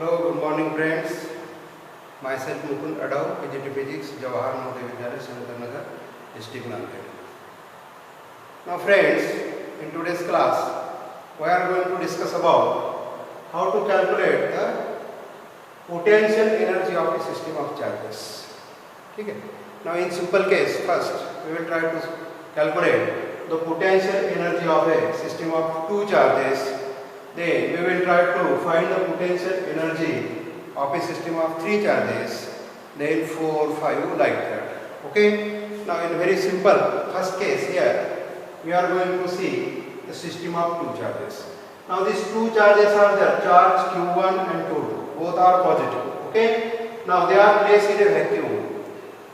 Hello, good morning friends. Myself Mukund Adau, PGT Physics, Jawahar Navodaya Vidyalaya, Shankarnagar, district Nanded. Now friends, in today's class, we are going to discuss about how to calculate the potential energy of a system of charges. Okay? Now in simple case, first we will try to calculate the potential energy of a system of two charges. Then we will try to find the potential energy of a system of three charges, then 4, 5 like that. Okay. Now in very simple first case here, we are going to see the system of two charges. Now these two charges are the charge Q1 and Q2. Both are positive. Okay. Now they are placed in a vacuum.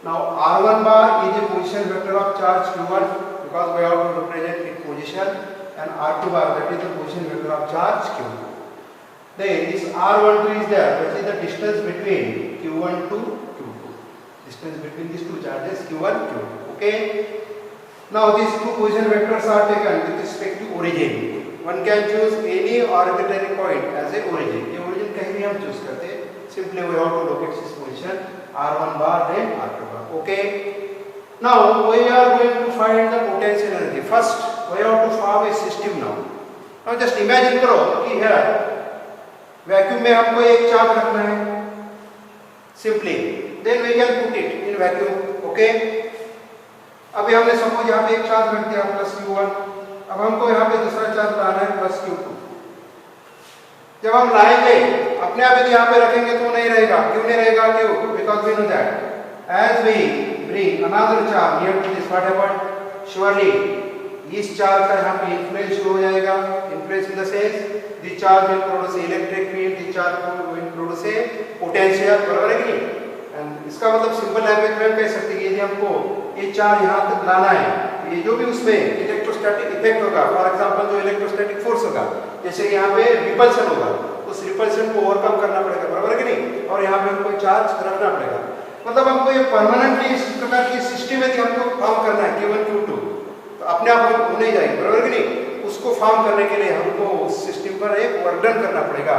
Now R1 bar is a position vector of charge Q1 because we have to represent its position, and R2 bar, that is the position vector of charge Q2. Then this R12 is there, that is the distance between Q1 to Q2. Distance between these two charges Q1 Q2. Okay. Now these two position vectors are taken with respect to origin. One can choose any arbitrary point as a origin. ये origin कहीं भी हम choose करते हैं. Simply we have to locate this position R1 bar then R2 bar. Okay. Now we are going to find the potential energy. First we have to form a system now. Now just imagine करो कि here vacuum में हमको एक charge रखना है. Simply then we can put it in vacuum. Okay. अभी हमने suppose यहाँ पे एक चार्ज रख दिया प्लस Q1. अब हमको यहाँ पे दूसरा चार्ज लाना है प्लस Q2. जब हम लाएंगे अपने आप यदि यहाँ पे रखेंगे तो नहीं रहेगा. क्यों नहीं रहेगा? क्यों? Because we know that as we bring another charge near to this, what happened? Surely इस चार्ज का यहाँ पे इन्फ्लुएंस हो जाएगा. Influence in the sense the charge will produce electric field, the charge will produce a potential. बराबर है कि नहीं? एंड इसका मतलब सिंपल लैंग्वेज में हम कह सकते हैं कि यदि हमको ये चार्ज यहाँ तक लाना है तो ये जो भी उसमें इलेक्ट्रोस्टैटिक इफेक्ट होगा, फॉर एग्जांपल जो इलेक्ट्रोस्टैटिक फोर्स होगा, जैसे यहाँ पे रिपल्शन होगा, उस रिपल्शन को ओवरकम करना पड़ेगा. बराबर है कि नहीं? और यहाँ पे हमको चार्ज रखना पड़ेगा. मतलब हमको ये परमानेंटली इस प्रकार की सिस्टम यदि हमको फॉर्म करना है Q1 Q2 तो अपने आप हो नहीं जाएगी. बराबर कि नहीं? उसको फॉर्म करने के लिए हमको उस सिस्टम पर एक वर्क डन करना पड़ेगा,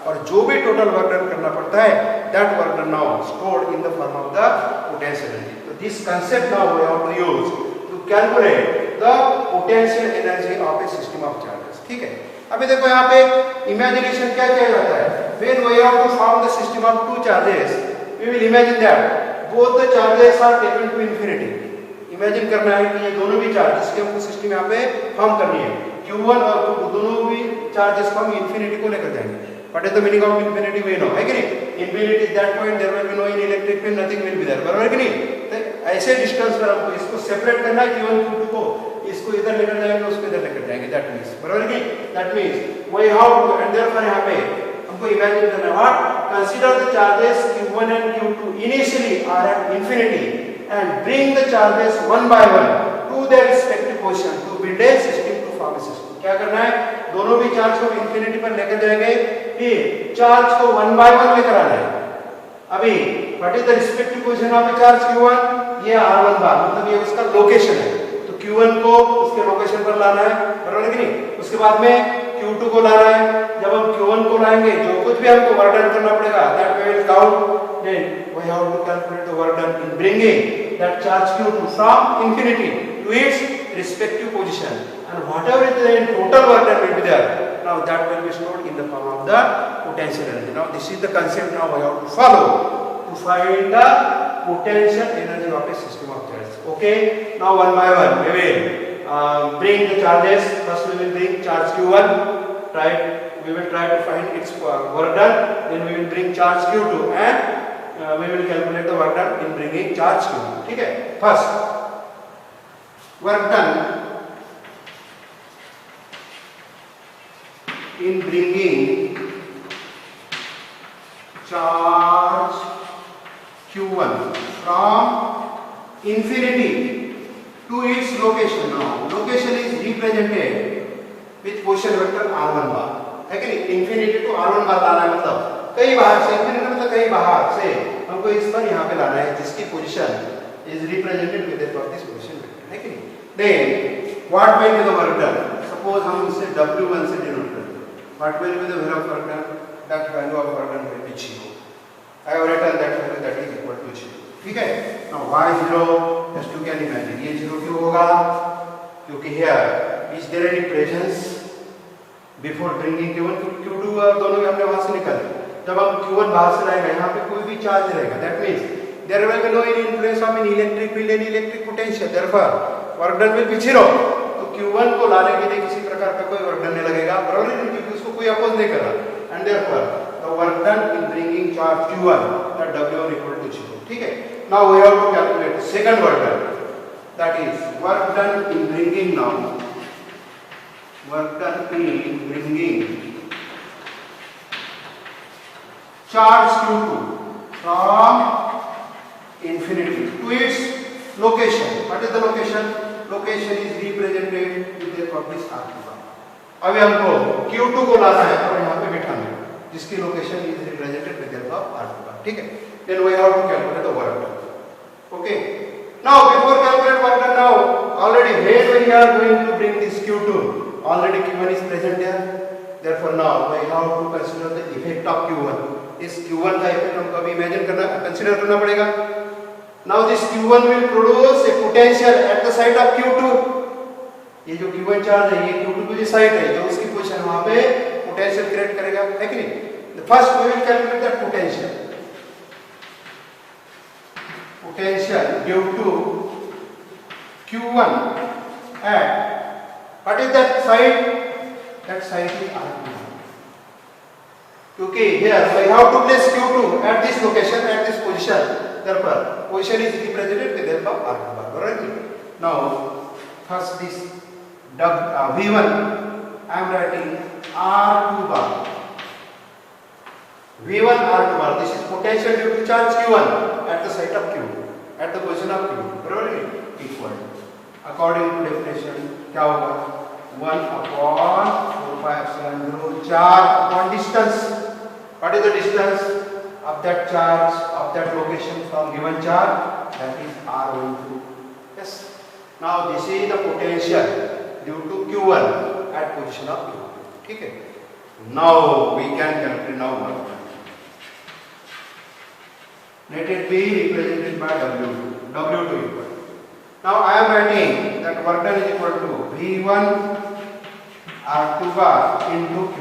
और जो भी टोटल वर्क डन करना पड़ता है that work done now stored in the form of the potential energy. तो this concept now we have to use to calculate the potential energy of a system of charges. ठीक है. अभी देखो यहाँ पे इमेजिनेशन क्या किया जाता है. When we have to form the system of two charges we will imagine that both the charges are taken to infinity. Imagine करना है कि ये दोनों भी चार्ज जिसके हमको सिस्टम यहाँ पे फॉर्म करनी है Q1 और Q2 दोनों भी चार्जेस को हम इंफिनिटी को लेकर जाएंगे. What is the meaning of infinity? We know है कि नहीं? Infinity is that point there will be no in electric field, nothing will be there. बराबर है कि नहीं? तो ऐसे डिस्टेंस पर हमको इसको सेपरेट करना है Q1 Q2 को. इसको इधर लेकर जाएंगे, उसको इधर लेकर जाएंगे. दैट मींस बराबर है कि that means we have to and therefore यहाँ पे हमको इमेजिन करना है what consider the charges Q1 and Q2 initially are at infinity and bring the charges one by one to their respective position to build a system to form a system. क्या करना है? दोनों भी charge को infinity पर लेकर जाएंगे, फिर चार्ज को वन बाय वन लेकर आना है. अभी what is the respective position of the charge Q1? ये R1 बार, मतलब ये उसका लोकेशन है. तो Q1 को उसके लोकेशन पर लाना है. बराबर है कि नहीं? उसके बाद में Q2 को लाना है. जब हम Q1 को लाएंगे जो कुछ भी हमको वर्क डन करना पड़ेगा that we will count. Then we have to calculate the work done in bringing that charge Q2 from infinity to its respective position, and whatever is the total work done will be there. Now that will be stored in the form of the potential energy. Now this is the concept now we have to follow to find the potential energy of a system of charges. Okay. Now one by one we will bring the charges. First we will bring charge Q1. We will try to find its work done. Then we will bring charge Q2 and we will calculate the work done in bringing charge Q2. ठीक है. First work done in bringing charge Q1 from infinity to its location. Now location is represented with position vector R1 bar. है कि नहीं? Infinity to R1 बार लाना है, मतलब कई बाहर से, इंफिनिटी मतलब कई बाहर से हमको इस पर यहाँ पे लाना है जिसकी position is represented with this position vector. है कि नहीं? Then what will be the work done? Suppose हम इसे W1 से डिनोट करते हैं. What will be the work done? that value of work done will be 0. I have written that value that is equal to 0. ठीक है. Now why 0? Just you can imagine. ये 0 क्यों होगा? क्योंकि here is there any presence before bringing Q1 Q2 और दोनों में हमने वहाँ से निकाले. जब हम Q1 बाहर से लाएंगे यहाँ पे कोई भी चार्ज रहेगा. That means there will be no any influence of any electric field, any electric potential. Therefore work done will be 0. तो Q1 को लाने के लिए किसी प्रकार का कोई वर्क डन नहीं लगेगा, बराबर नहीं, क्योंकि उसको कोई अपोज नहीं कर रहा. And therefore the work done in bringing charge Q1, that W1 equal to 0. ठीक है. Now we have to calculate the second work done. That is work done in bringing now. Work done in bringing charge Q2 from infinity to its location. What is the location? Location is represented with the of this R2 bar. अभी हमको Q2 को लाना है और यहाँ पे बिठाना है, जिसकी location is represented with the help of R2 bar. ठीक है. Then we have to calculate the work done. Okay. Now before calculate work done, now already when we are going to bring this Q2, already Q1 is present there. Therefore now we have to consider the effect of Q1. इस Q1 का effect हमको अभी imagine करना, consider करना पड़ेगा. Now this Q1 will produce a potential at the site of Q2. ये जो Q1 charge है, ये Q2 की जो साइट है, जो उसकी पोजीशन वहाँ पे पोटेंशियल क्रिएट करेगा, है कि नहीं? First we will calculate that potential. Potential due to Q1 at what is that site? That site is R2. क्योंकि here we have to place Q2 at this location, at this position. Therefore, position is represented with the help of R2 bar. Alright. Now, first this V1, I am writing R2 bar. V1 R2 bar. This is potential due to charge Q1 at the site of Q, at the position of Q. Alright. Equal. According to definition, क्या होगा? 1 upon 4 pi epsilon 0 charge upon distance. What is the distance of that charge, of that location from given charge? That is R12. Yes. Now this is the potential due to Q1 at position of Q. ठीक है. Now we can calculate now work done. Let it be represented by W2. W2 equal. Now I am writing that work done is equal to V1 R2 bar into Q.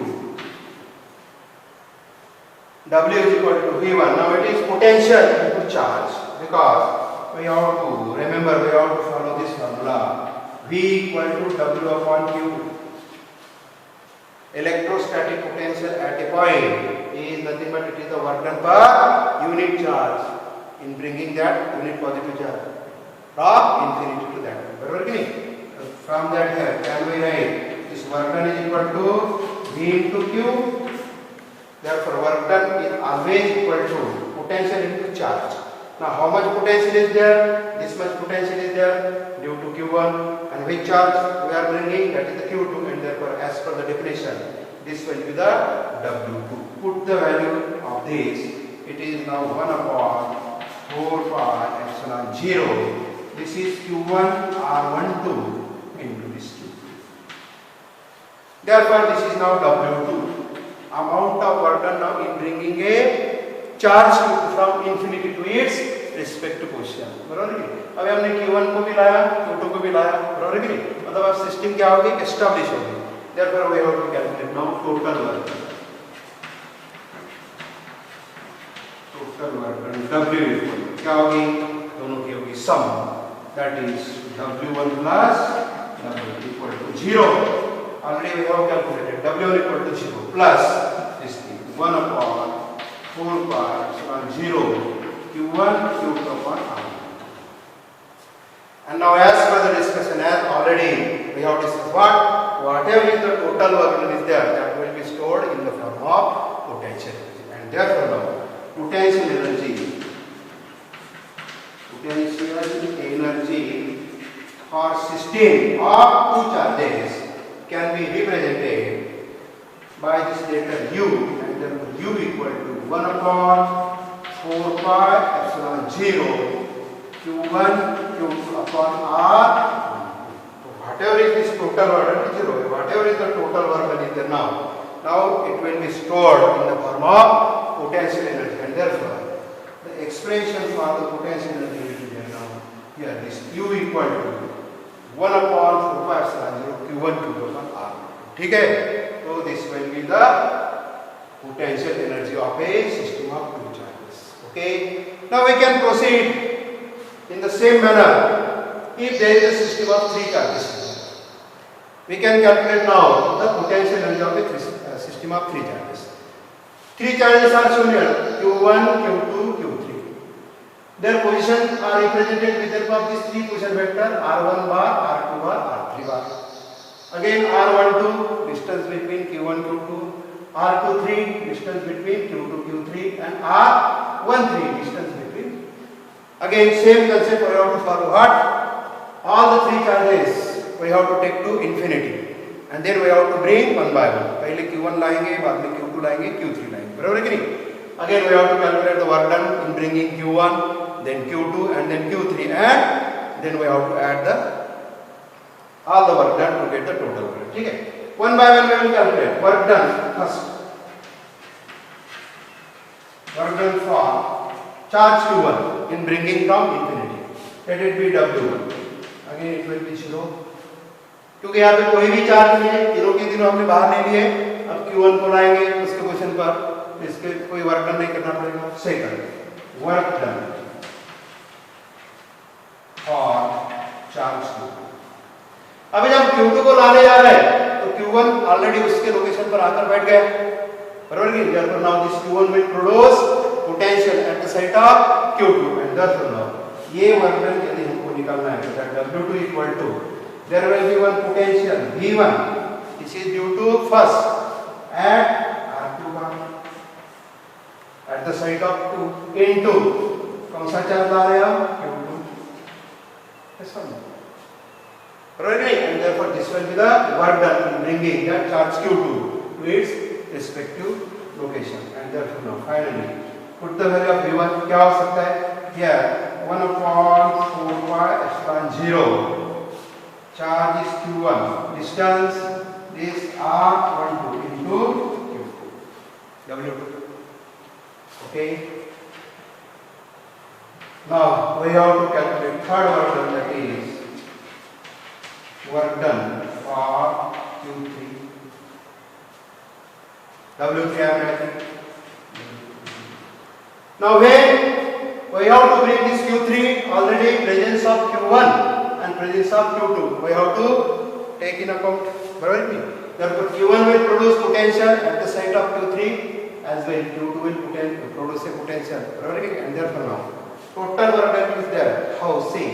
W is equal to V1. Now it is potential into charge, because we have to remember, we have to follow this formula. V equal to W upon Q. Electrostatic potential at a point is nothing but it is the work done per unit charge in bringing that unit positive charge from infinity to that. From that here, can we write this work done is equal to V into Q. Therefore, work done is always equal to potential into charge. Now, how much potential is there? This much potential is there due to Q1, and which charge we are bringing? That is the Q2, and therefore, as per the definition, this will be the W2. Put the value of this. It is now 1 upon 4 pi epsilon 0. This is Q1 R12 into this Q2. Therefore, this is now W2. Amount of work done now in bringing a charge from infinity to its respective position. बराबर है. अभी हमने Q1 को भी लाया, Q2 को भी लाया, बराबर है. मतलब अब सिस्टम क्या होगी? एस्टैब्लिश होगी. Therefore, we have to calculate now total work. Total work done W equal क्या होगी? दोनों की होगी sum. That is W1 plus W2 equal to 0. Already we have calculated W1 equal to 0 plus this thing 1 upon 4 pi epsilon 0 Q1 Q2 upon R. And now as per the discussion, as already we have discussed, whatever is the total work done is there, that will be stored in the form of potential energy. And therefore now potential energy for system of two charges can be represented by this letter U, and therefore U equal to 1 upon 4 pi epsilon 0 Q1 Q2 upon R. So whatever is this total work done is 0. Whatever is the total work done is there now, Now it will be stored in the form of potential energy, and therefore the expression for the potential energy will be there now. Here this U equal to 1 upon 4 pi epsilon 0 Q1 Q2 upon R. ठीक है? So this will be the potential energy of a system of two charges. Okay? Now we can proceed in the same manner if there is a system of three charges. We can calculate now the potential energy of a system of three charges. Three charges are shown here, Q1, Q2, Q3. Their positions are represented with the help of this three position vector R1 bar, R2 bar, R3 bar. Again R12 distance between Q1, Q2, R23 distance between Q2, Q3, and R13 distance between. Again same concept we have to follow. What? All the three charges we have to take to infinity, and then we have to bring one by one. पहले Q1 लाएंगे, बाद में Q2 लाएंगे, Q3 लाएंगे, बराबर है कि नहीं? Again we have to calculate the work done in bringing Q1, then Q2, and then Q3, and then we have to add the all the work done to get the total work. ठीक है? One by one we will calculate work done first. Work done for charge Q1 in bringing from infinity. Let it be W1. Again it will be 0. क्योंकि यहाँ पे कोई भी charge नहीं है, तीनों के तीनों हमने बाहर ले लिए. अब Q1 को लाएंगे उसके पोजीशन पर, इसके कोई वर्क डन नहीं करना पड़ेगा. सेकंड वर्क डन और चार्ज Q2. अभी जब Q2 को लाने जा रहे हैं तो Q1 ऑलरेडी उसके लोकेशन पर आकर बैठ गया, बराबर कि? Therefore now this Q1 will produce potential at the site of Q2, and therefore now ये वर्क डन यदि हमको निकालना है तो that W2 equal to, there will be one potential V1. This is due to first at R2 bar at the site of 2 into कौन सा charge ला रहे हैं? Q2. ऐसा नहीं, right? And therefore this will be the work done in bringing that charge Q2 to its respective location, and therefore now finally put the value of V1. क्या हो सकता है? Here 1 upon 4 pi epsilon 0. Charge is Q1. Distance is R12 into Q2. W2. Okay. Now we have to calculate third work done, that is work done for Q3. W3 I am writing. Now when we have to bring this Q3, already presence of Q1 and presence of Q2, we have to take in account. Therefore Q1 will produce potential at the site of Q3, as well Q2 will produce a potential, and therefore now total work done is there. How? See,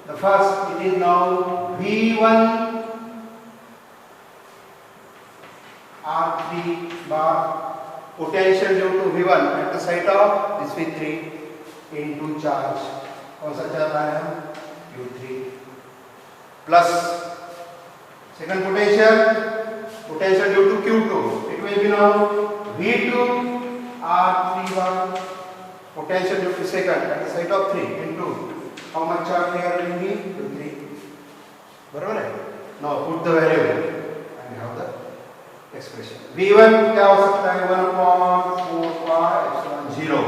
the first, it is now V1 R3 bar, potential due to V1 at the site of this V3 into charge. कौन सा charge आया है? Q3 plus second potential due to Q2. It will be now V2 R3 bar, potential due to second at the site of 3 into how much charge we are bringing? Q3. बराबर है? Now put the value and you have the expression. V1 क्या हो सकता है? 1 upon 4 pi epsilon 0.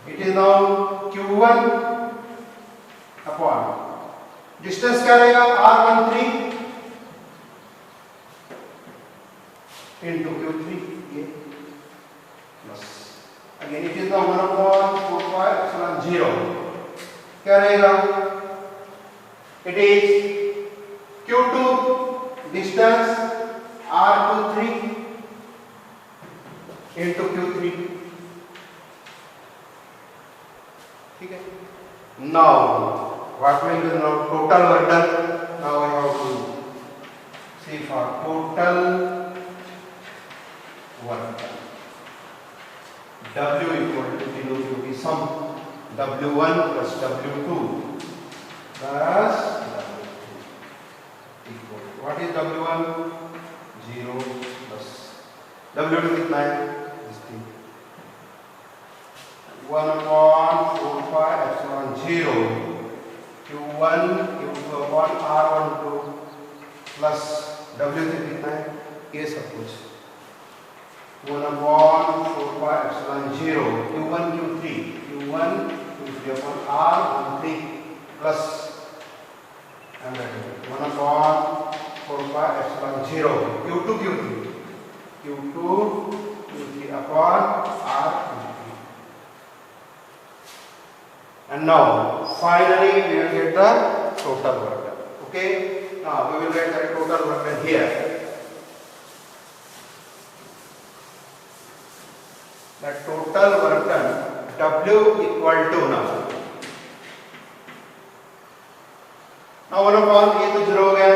It is now Q1 upon distance क्या रहेगा? R13 into Q3. ये plus again it is now 1 upon 4 pi epsilon 0. क्या रहेगा? It is Q2 distance R23 into Q3. ठीक है? Now what will be now total work done? Now I have to see for total work done. W equal to denote to be sum W1 plus W2 plus W3 equal to, what is W1? 0 plus W2 कितना है? 1 upon 4 pi epsilon 0 Q1 Q2 upon R12 plus W3 कितना है? ये सब कुछ 1 upon 4 pi epsilon 0 Q1 Q3 upon R13 plus 1 upon 4 pi epsilon 0 Q2 upon R13. And now finally we will get the total work done. Okay, now we will get the total work done here. The total work done W equal to now 1 upon ये तो 0 हो गया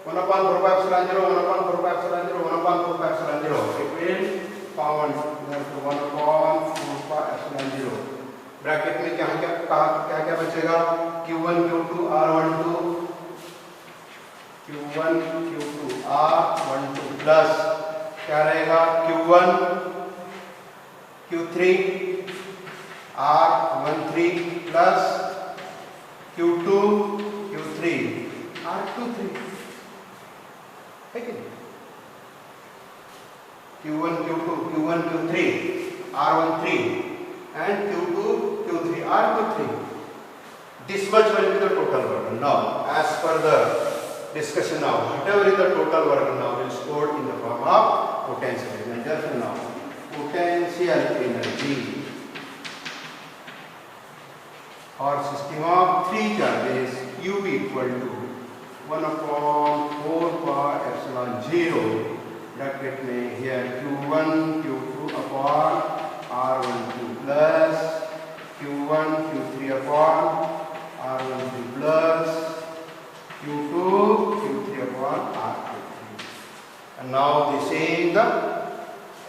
1 upon 4 pi epsilon 0 1 upon 4 pi epsilon 0 1 upon 4 pi epsilon 0 it will found 1 upon 4 pi epsilon 0 bracket में क्या क्या बचेगा Q1 Q2 R12 Q1 Q2 R12 plus क्या रहेगा Q1 Q3 R13 plus Q2 Q3 R23 है कि नहीं Q1 Q3 R13 and Q2 Q3 R23. This much will be the total work. Now as per the discussion now, whatever is the total work now will stored in the form of potential energy. Therefore now potential energy or system of 3 charges Q equal to 1 upon 4 pi epsilon 0 bracket में here Q1 Q2 upon R12 plus Q1 Q3 upon R13 plus Q2 Q3 upon R23. And now this is the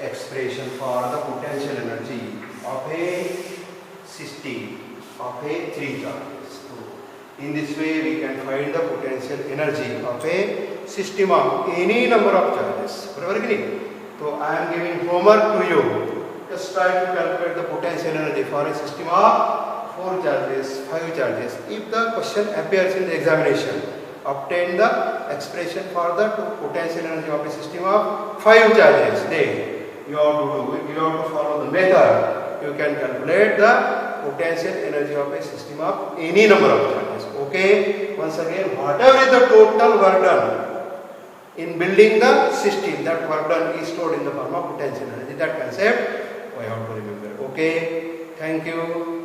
expression for the potential energy of a system of a 3 charges. So in this way we can find the potential energy of a system of any number of charges. बराबर कि नहीं? So I am giving homework to you. Just try to calculate the potential energy for a system of 4 charges, 5 charges. If the question appears in the examination, obtain the expression for the potential energy of a system of 5 charges. Then you have to follow the method. You can calculate the potential energy of a system of any number of charges. Okay. Once again, whatever is the total work done in building the system, that work done is stored in the form of potential energy. That concept we have to remember. Okay, thank you.